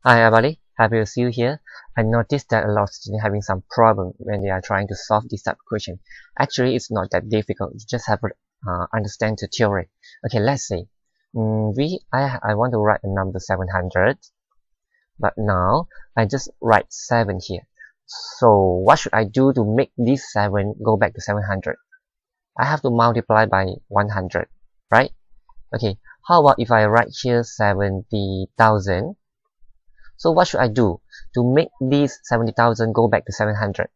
Hi everybody, happy to see you here. I noticed that a lot of students having some problem when they are trying to solve this type of question. Actually, it's not that difficult. You just have to understand the theory. Okay, let's say I want to write a number 700, but now I just write 7 here. So what should I do to make this 7 go back to 700? I have to multiply by 100, right? Okay, how about if I write here 70,000? So what should I do to make this 70,000 go back to 700?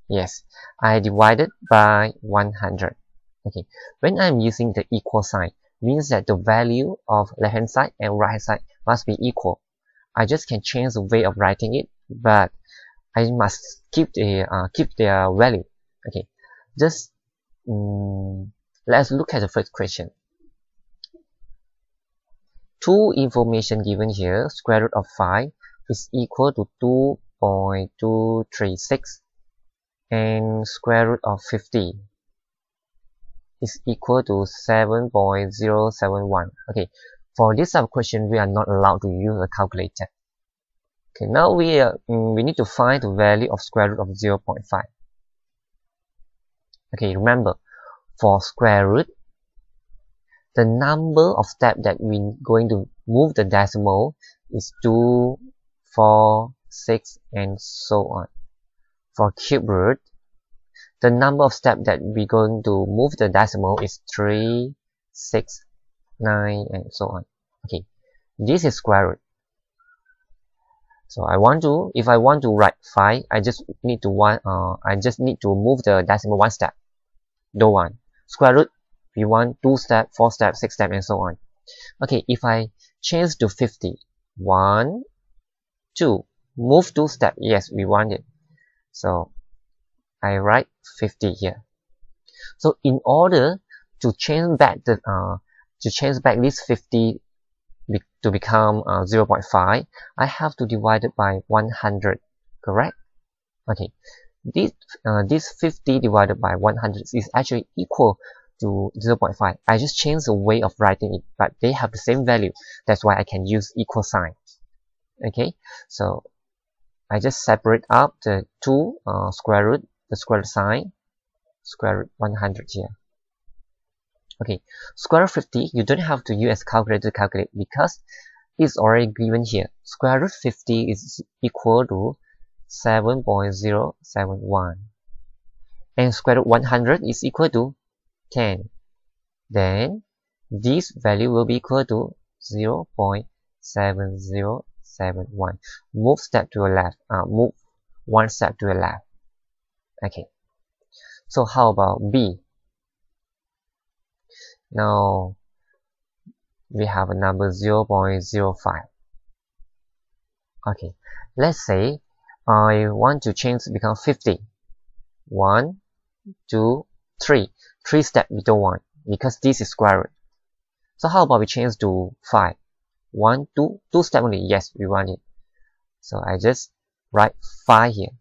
Yes, I divide it by 100. Okay, when I'm using the equal sign, means that the value of left hand side and right hand side must be equal. I just can change the way of writing it, but I must keep their value. Okay, just let's look at the first question. Two information given here, square root of 5 is equal to 2.236 and square root of 50 is equal to 7.071. Okay, for this type of question, we are not allowed to use a calculator. Okay, now we need to find the value of square root of 0.5. Okay, remember, for square root, the number of steps that we're going to move the decimal is 2, 4, 6, and so on. For cube root, the number of steps that we're going to move the decimal is 3, 6, 9, and so on. Okay, this is square root. So if I want to write 5, I just need to move the decimal 1 step. Do one. Square root, we want 2 steps, 4 steps, 6 steps, and so on. Okay, if I change to 50, 1, 2, move 2 steps. Yes, we want it. So I write 50 here. So in order to change back this 50 to become 0.5, I have to divide it by 100. Correct? Okay. This 50 divided by 100 is actually equal to 0.5. I just changed the way of writing it, but they have the same value. That's why I can use equal sign. Okay, so I just separate up the two square root, the square root sign, square root 100 here. Okay, square root 50, you don't have to use a calculator to calculate because it's already given here. Square root 50 is equal to 7.071, and square root 100 is equal to 10. Then this value will be equal to 0.7071. Move step to the left. Move 1 step to the left. Okay. So how about B? Now we have a number 0.05. Okay. Let's say I want to change to become 50. 1, 2, 3. 3 steps we don't want because this is square root. So how about we change to 5? 1, 2, 2 steps only. Yes, we want it. So I just write 5 here.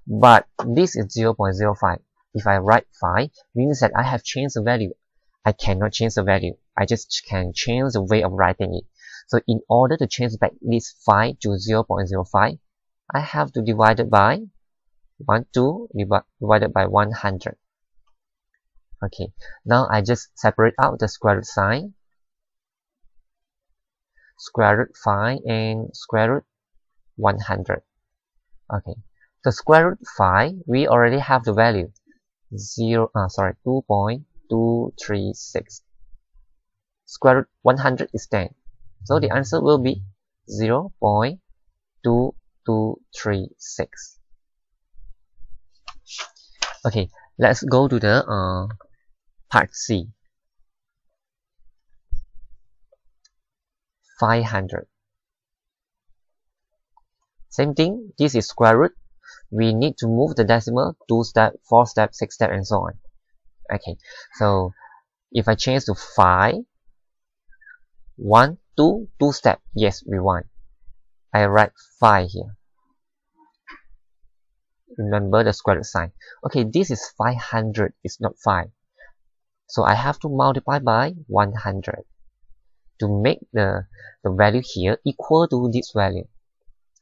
But this is 0.05. If I write 5, means that I have changed the value. I cannot change the value. I just can change the way of writing it. So in order to change back this 5 to 0.05, I have to divide it by divided by 100. Okay, now I just separate out the square root sign, square root 5 and square root 100. Okay, the square root 5, we already have the value 2.236. Square root 100 is 10. So the answer will be 0.2236. Okay, let's go to the part C. 500. Same thing, this is square root. We need to move the decimal 2 steps, 4 steps, 6 steps, and so on. Okay, so if I change to 5, 1, 2, 2 steps, yes, we want. I write 5 here. Remember the square root sign. Okay, this is 500, it's not 5. So I have to multiply by 100 to make the value here equal to this value.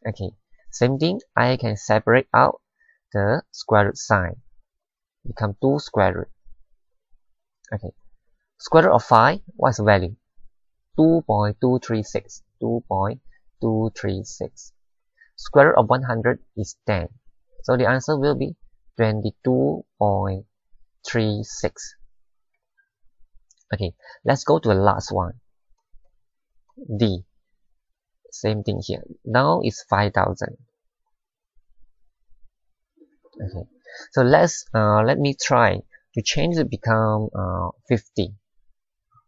Okay, same thing, I can separate out the square root sign, become 2 square root. Okay, square root of 5, what's the value? 2.236. 2.236. Square root of 100 is 10. So the answer will be 22.36. Okay, let's go to the last one. D. Same thing here. Now it's 5,000. Okay, so let me try to change it become 50.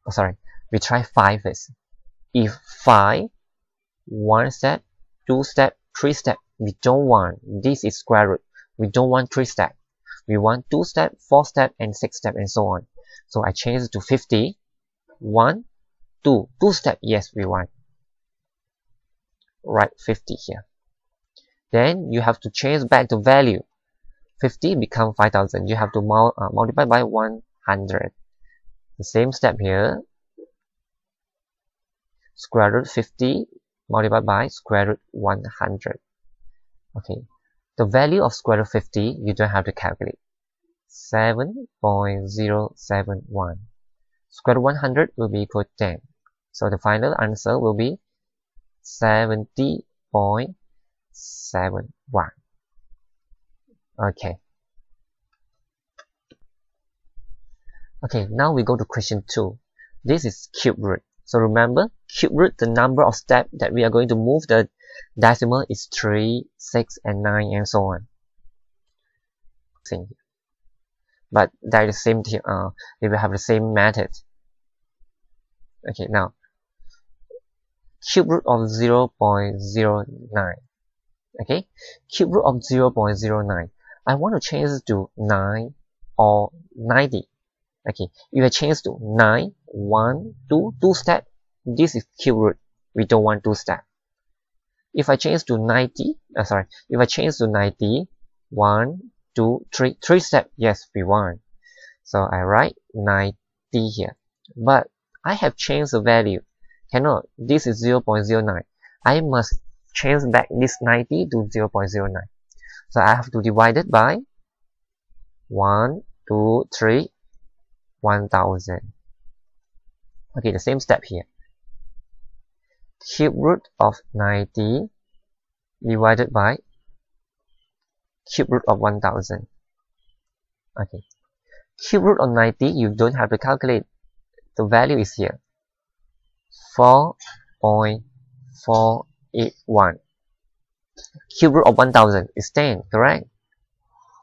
Oh, sorry, we try 5 first. If 5, 1 step, 2 step, 3 step, we don't want. This is square root. We don't want 3 step. We want 2 step, 4 step, and 6 step, and so on. So I change it to 50. 1, 2, 2 step. Yes, we want. Write 50 here. Then you have to change back the value. 50 become 5,000. You have to multiply by 100. The same step here. Square root 50 multiplied by square root 100. Okay, the value of square root 50 you don't have to calculate. 7.071. Square root 100 will be equal to 10. So the final answer will be 70.71. Okay. Okay, now we go to question 2. This is cube root. So remember, cube root, the number of steps that we are going to move the decimal is 3, 6, and 9, and so on. But they are the same. They will have the same method. Okay, now cube root of 0.09. Okay, cube root of 0.09. I want to change it to 9 or 90. Okay, if I change to 9, 1, 2, 2 step, this is cube root. We don't want 2 step. If I change to 90, if I change to 90, 1, 2, 3, 3 step, yes, we want. So I write 90 here. But I have changed the value. Cannot. This is 0.09. I must change back this 90 to 0.09. So I have to divide it by 1, 2, 3, 1000. Okay, the same step here. Cube root of 90 divided by cube root of 1000. Okay, cube root of 90 you don't have to calculate. The value is here, 4.481. Cube root of 1000 is 10, correct?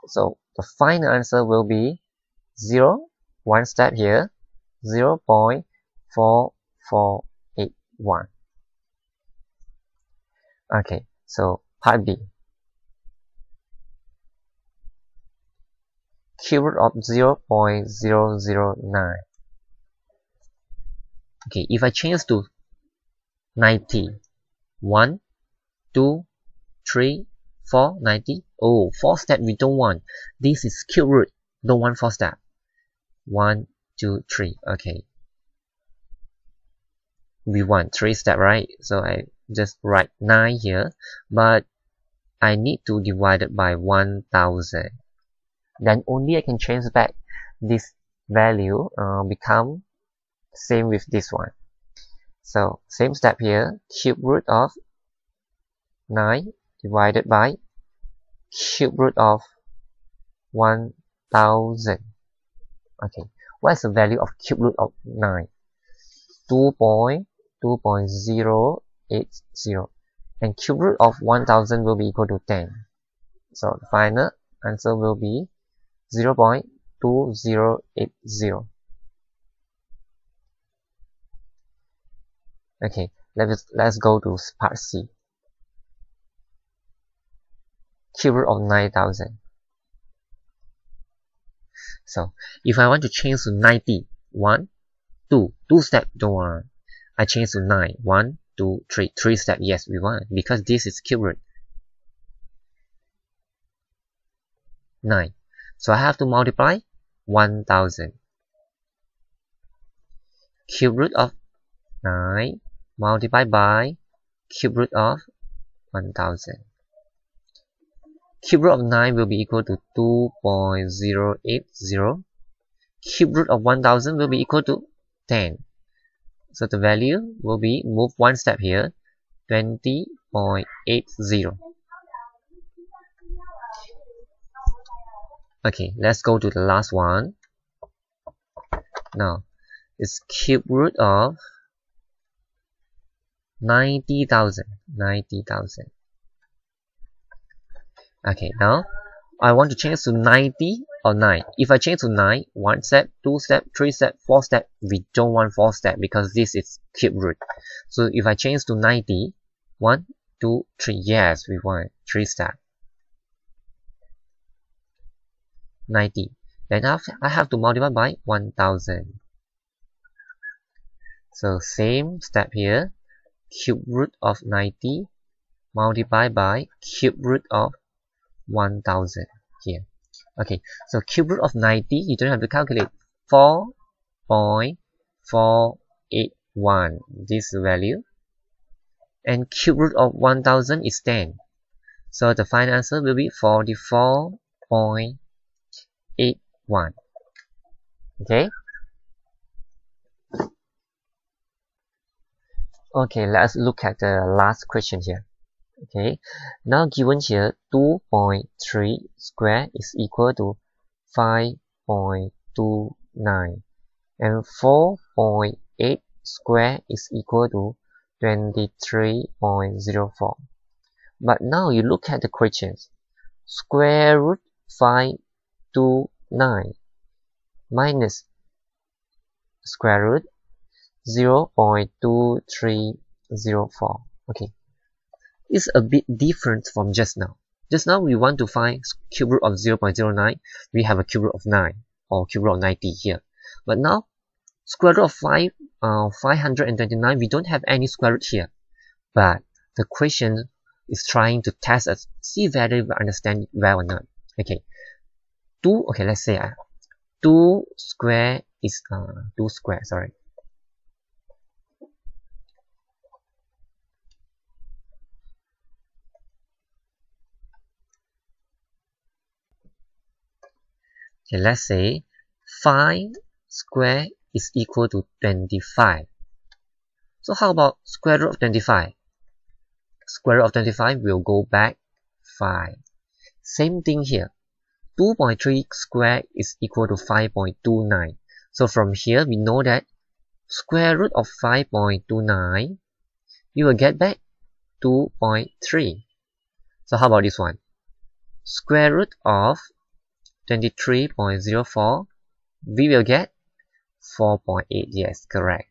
So the final answer will be 0, 1 step here, 0.4481. Okay, so part B. Cube root of 0.009. Okay, if I change to 90, 1, 2, 3, 4, 90. Oh, 4 step we don't want. This is cube root. Don't want 4 step. 1, 2, 3. Okay. We want 3 step, right? So I just write 9 here. But I need to divide it by 1000. Then only I can change back this value become same with this one. So same step here. Cube root of 9 divided by cube root of 1000. Okay, what is the value of cube root of 9? 2.080, and cube root of 1000 will be equal to 10. So the final answer will be 0.2080. Okay, let's go to part C. Cube root of 9000. So if I want to change to 90, 1, 2 step, don't want. I change to 9, 1, 2, 3 step, yes, we want, because this is cube root 9. So I have to multiply 1000. Cube root of 9 multiplied by cube root of 1000. Cube root of 9 will be equal to 2.080. Cube root of 1000 will be equal to 10. So the value will be moved one step here, 20.80. Okay, let's go to the last one. Now, it's cube root of 90,000. Okay, now I want to change to 90 or 9. If I change to 9, 1 step, 2 step, 3 step, 4 step, we don't want 4 step because this is cube root. So if I change to 90, 1, 2, 3, yes, we want 3 step. 90. Then I have to multiply by 1000. So same step here. Cube root of 90 multiplied by cube root of 1000 here. Okay, so cube root of 90, you don't have to calculate. 4.481, this value. And cube root of 1000 is 10. So the final answer will be 44.81. Okay. Okay, let's look at the last question here. Okay, now given here 2.3 square is equal to 5.29 and 4.8 square is equal to 23.04. But now you look at the questions. Square root 529 minus square root 0.2304. Okay, it's a bit different from just now. Just now we want to find cube root of 0.09. We have a cube root of 9 or cube root of 90 here. But now square root of 529, we don't have any square root here. But the question is trying to test us, see whether we understand it well or not. Okay, okay, let's say 2 square is 2 square, sorry. Okay, let's say 5 square is equal to 25. So how about square root of 25? Square root of 25 will go back 5. Same thing here. 2.3 square is equal to 5.29. So from here we know that square root of 5.29, we will get back 2.3. So how about this one? Square root of 23.04, we will get 4.8. Yes, correct.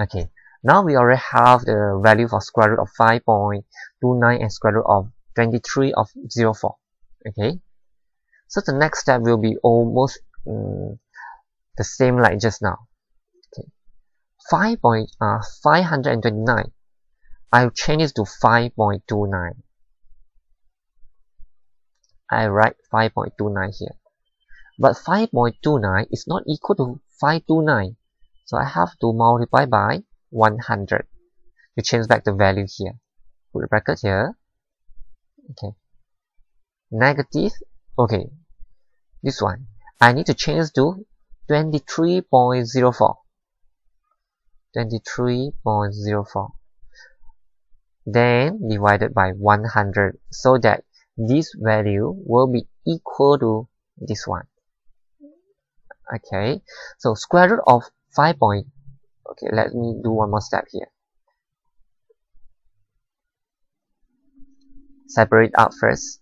Okay, now we already have the value for square root of 5.29 and square root of 23.04. Okay, so the next step will be almost the same like just now. Okay, 529, I'll change it to 5.29. I write 5.29 here. But 5.29 is not equal to 529. So I have to multiply by 100 to change back the value here. Put a bracket here. Okay. Negative. Okay. This one. I need to change to 23.04. 23.04. Then divided by 100 so that this value will be equal to this one. Okay, so square root of 5. Okay, let me do one more step here. Separate out first.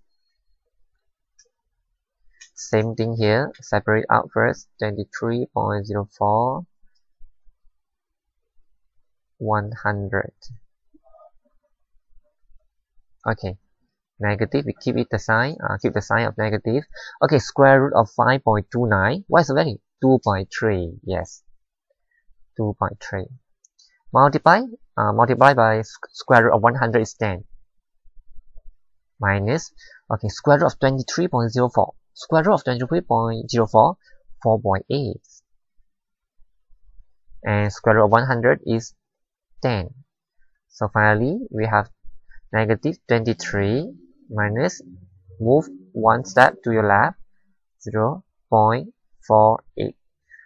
Same thing here. Separate out first. 23.04. 100. Okay. Negative, we keep it the sign, keep the sign of negative. Okay, square root of 5.29. What is the value? 2.3. Yes, 2.3. Multiply by square root of 100 is 10. Minus, okay, square root of 23.04. Square root of 23.04, 4.8. And square root of 100 is 10. So finally, we have negative 23 minus, move one step to your left, 0.48.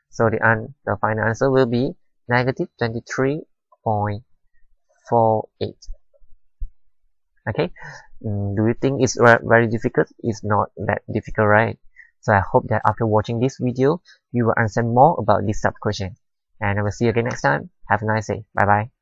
So the final answer will be negative 23.48. Okay, do you think it's very difficult? It's not that difficult, right? So I hope that after watching this video, you will understand more about this sub question. And I will see you again next time. Have a nice day. Bye bye.